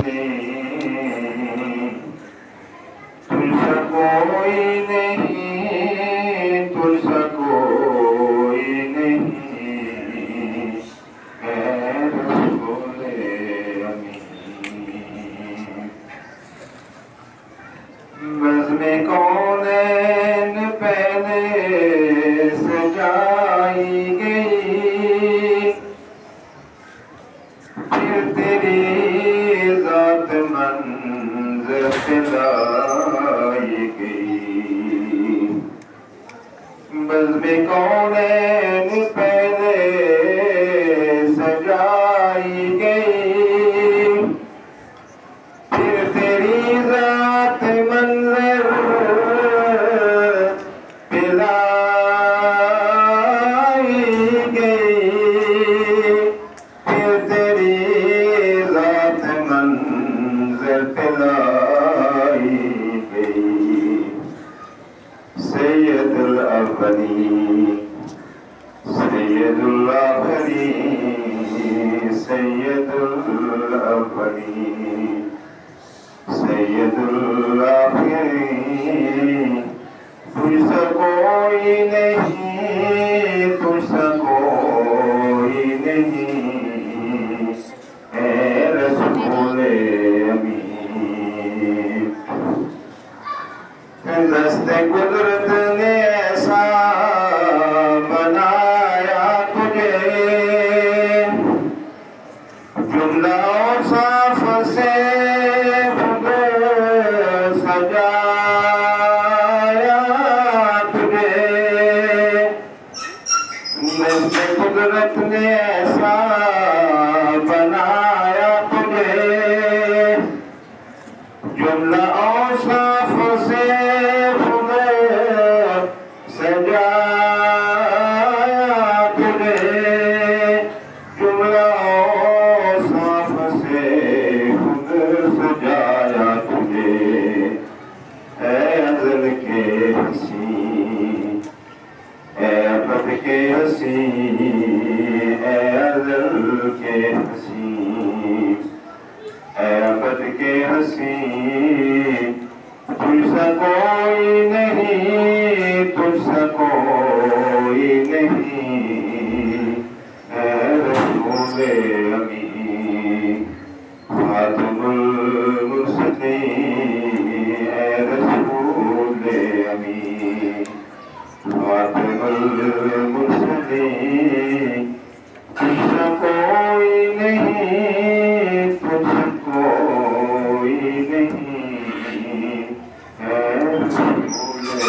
नहीं, तुझसा कोई नहीं, तुझसा कोई नहीं, है रसूले अमीन। बज़्म-ए कौनैन पहले सजाई गई, फिर तेरी ज़ात मंज़िल पे लाई गई। बज़्म-ए कौनैन पहले सजाई गई, फिर तेरी ज़ात मंज़िल पे लाई गई, फिर तेरी ज़ात मंज़िल पे लाई गई। सैयदुल अव्वलीन, सैयदुल आखिरीन, सैयदुल अव्वलीन, सैयदुल आखिरीन, तुझसा कोई नहीं, तुझसा कोई नहीं, है रसूले अमीन। दस्ते कुदरत ने ऐसा बनाया तुझे, जुमला औसाफ से सजाया तुझे। दस्ते कुदरत ने ऐसा बनाया तुझे, जुमला औसाफ से सजाया तुझे, जुमला औसाफ से खुद सजाया तुझे। ऐ अज़ल के हसी, ऐ अबद के हसी, ऐ अज़ल के हसी, ऐ अबद के हसी, तुझसा कोई नहीं, तुझसा कोई नहीं, है रसूले अमीन। खातिमुल मुरसलीन, है रसूले अमीन। खातिमुल मुरसलीन, तुझसा कोई नहीं, तुझसा कोई नहीं, है रसूले